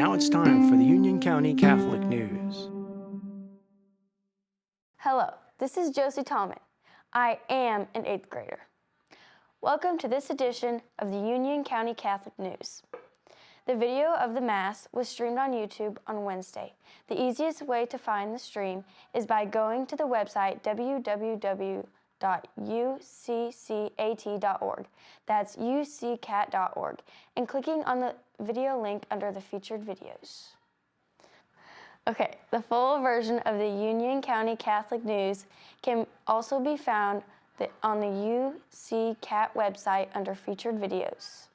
now it's time for the Union County Catholic News. Hello, this is Josie Tallmon. I am an 8th grader. Welcome to this edition of the Union County Catholic News. The video of the Mass was streamed on YouTube on Wednesday. The easiest way to find the stream is by going to the website www.uccat.org. That's uccat.org, and clicking on the video link under the featured videos. Okay, the full version of the Union County Catholic News can also be found on the UCCat website under featured videos.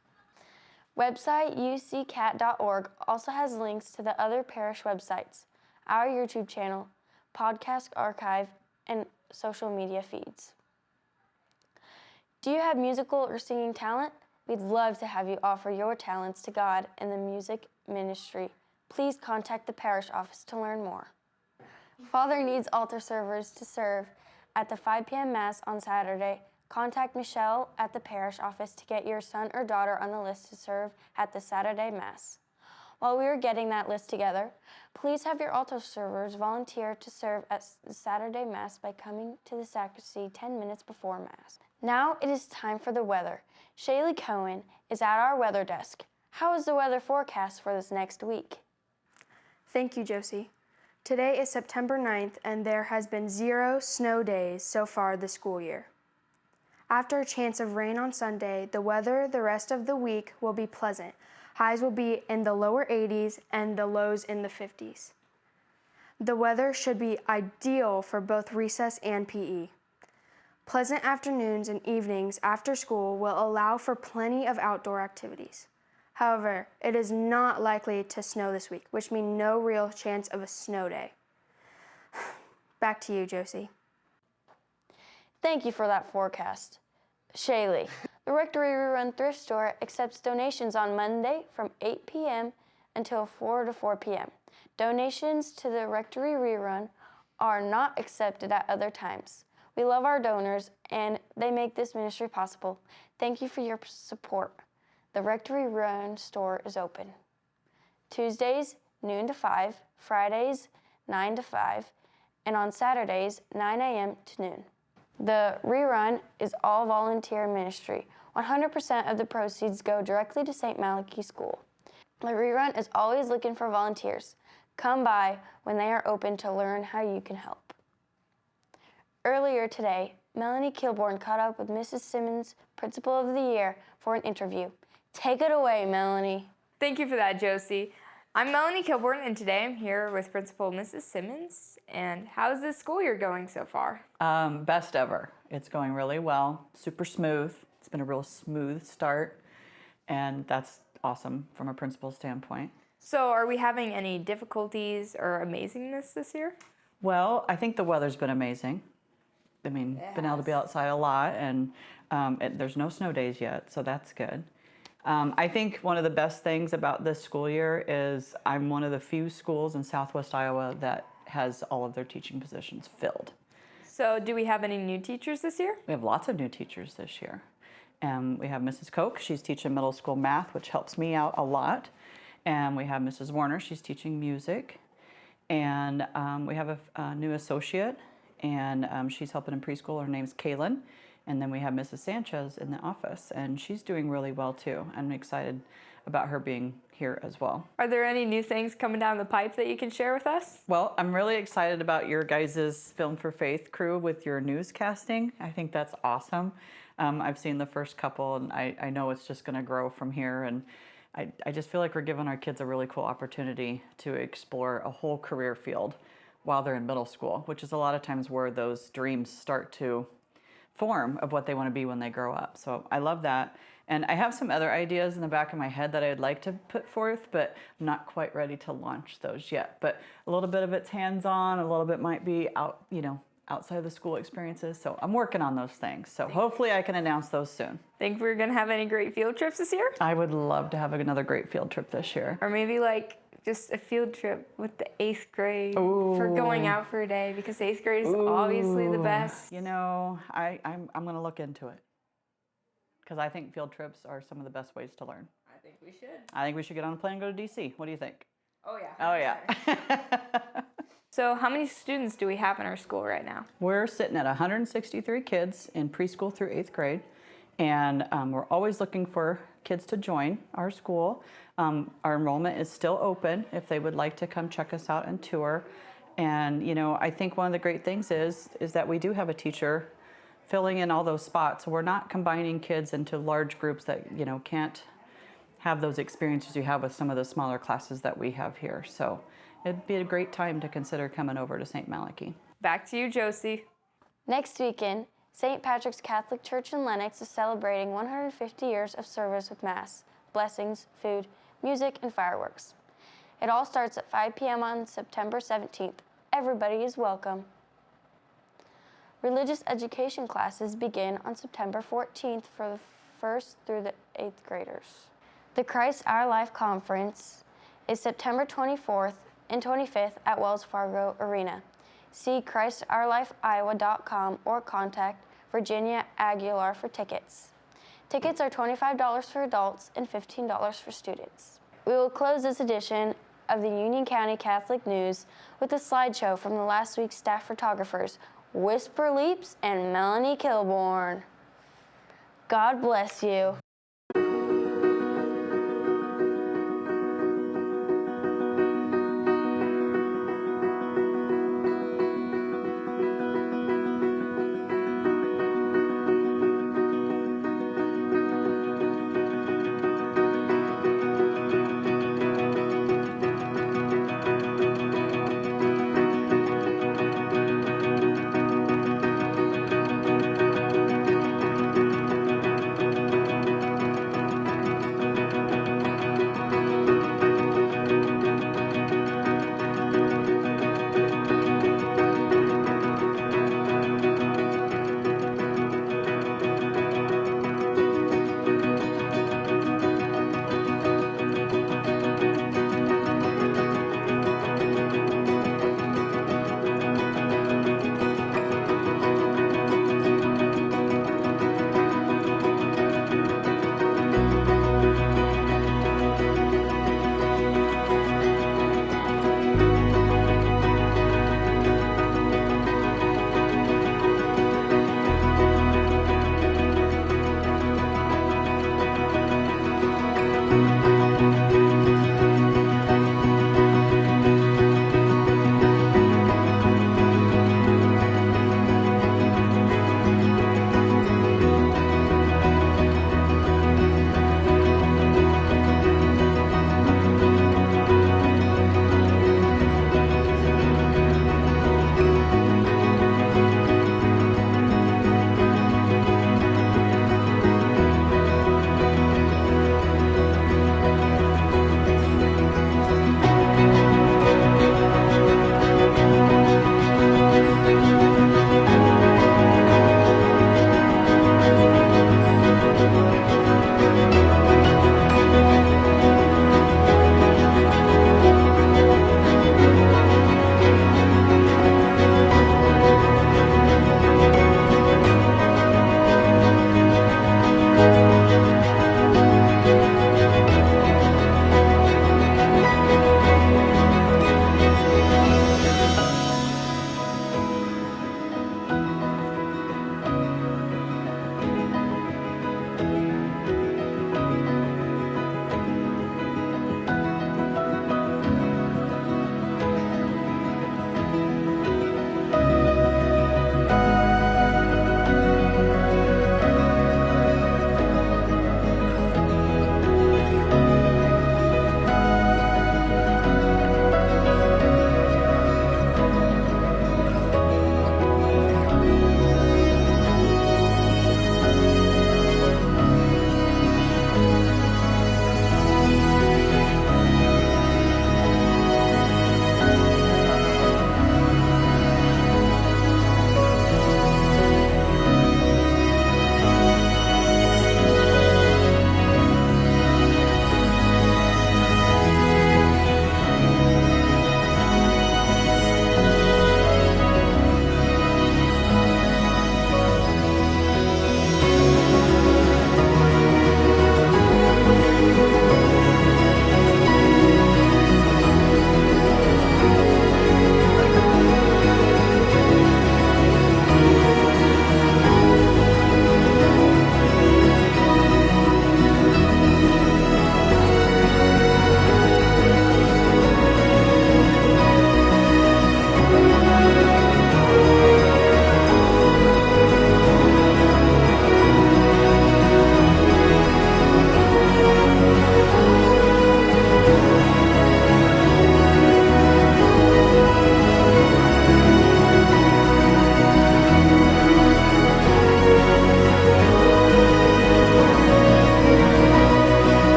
Website uccat.org also has links to the other parish websites, our YouTube channel, podcast archive, and social media feeds. Do you have musical or singing talent? We'd love to have you offer your talents to God in the music ministry. Please contact the parish office to learn more. Father needs altar servers to serve at the 5 p.m. Mass on Saturday. Contact Michelle at the parish office to get your son or daughter on the list to serve at the Saturday Mass. While we are getting that list together, please have your altar servers volunteer to serve at the Saturday Mass by coming to the sacristy 10 minutes before Mass. Now it is time for the weather. Shaylee Coen is at our weather desk. How is the weather forecast for this next week? Thank you, Josie. Today is September 9th, and there has been 0 snow days so far this school year. After a chance of rain on Sunday, the weather the rest of the week will be pleasant. Highs will be in the lower 80s and the lows in the 50s. The weather should be ideal for both recess and PE. Pleasant afternoons and evenings after school will allow for plenty of outdoor activities. However, it is not likely to snow this week, which means no real chance of a snow day. Back to you, Josie. Thank you for that forecast. Shaylee, the Rectory Rerun Thrift Store accepts donations on Monday from 8 p.m. until 4 p.m. Donations to the Rectory Rerun are not accepted at other times. We love our donors, and they make this ministry possible. Thank you for your support. The Rectory Rerun store is open Tuesdays, noon to 5, Fridays, 9 to 5, and on Saturdays, 9 a.m. to noon. The rerun is all volunteer ministry. 100% of the proceeds go directly to St. Malachy School. The rerun is always looking for volunteers. Come by when they are open to learn how you can help. Earlier today, Melanie Kilborn caught up with Mrs. Simmons, Principal of the Year, for an interview. Take it away, Melanie. Thank you for that, Josie. I'm Melanie Kilborn, and today I'm here with Principal Mrs. Simmons. And how's this school year going so far? Best ever. It's going really well, super smooth. It's been a real smooth start, and that's awesome from a principal standpoint. So are we having any difficulties or amazingness this year? Well, I think the weather's been amazing. I mean, been able to be outside a lot, and there's no snow days yet, so that's good. I think one of the best things about this school year is I'm one of the few schools in Southwest Iowa that has all of their teaching positions filled. So do we have any new teachers this year? We have lots of new teachers this year. We have Mrs. Koch, she's teaching middle school math, which helps me out a lot. And we have Mrs. Warner, she's teaching music. And we have a new associate, and she's helping in preschool. Her name's Kaylin. And then we have Mrs. Sanchez in the office, and she's doing really well too. I'm excited about her being here as well. Are there any new things coming down the pipe that you can share with us? Well, I'm really excited about your guys' Film for Faith crew with your newscasting. I think that's awesome. I've seen the first couple, and I know it's just going to grow from here. And I just feel like we're giving our kids a really cool opportunity to explore a whole career field while they're in middle school, which is a lot of times where those dreams start to form of what they want to be when they grow up. So I love that. And I have some other ideas in the back of my head that I'd like to put forth, but I'm not quite ready to launch those yet. But a little bit of it's hands-on, a little bit might be out, outside of the school experiences. So I'm working on those things. So hopefully I can announce those soon. Think we're gonna have any great field trips this year? I would love to have another great field trip this year. Or maybe like just a field trip with the 8th grade for going out for a day, because 8th grade is obviously the best. I'm gonna look into it, because I think field trips are some of the best ways to learn. I think we should. I think we should get on a plane and go to DC. What do you think? Oh, yeah. Oh, yeah. So how many students do we have in our school right now? We're sitting at 163 kids in preschool through 8th grade, and we're always looking for kids to join our school. Our enrollment is still open if they would like to come check us out and tour. And you know, I think one of the great things is that we do have a teacher filling in all those spots. We're not combining kids into large groups that, you know, can't have those experiences you have with some of the smaller classes that we have here. So it'd be a great time to consider coming over to St. Malachy. Back to you, Josie. Next weekend, St. Patrick's Catholic Church in Lenox is celebrating 150 years of service with Mass, blessings, food, music, and fireworks. It all starts at 5 p.m. on September 17th. Everybody is welcome. Religious education classes begin on September 14th for the 1st through the 8th graders. The Christ Our Life Conference is September 24th and 25th at Wells Fargo Arena. See ChristOurLifeIowa.com or contact Virginia Aguilar for tickets. Tickets are $25 for adults and $15 for students. We will close this edition of the Union County Catholic News with a slideshow from the last week's staff photographers, Whisper Keeps and Melanie Kilborn. God bless you.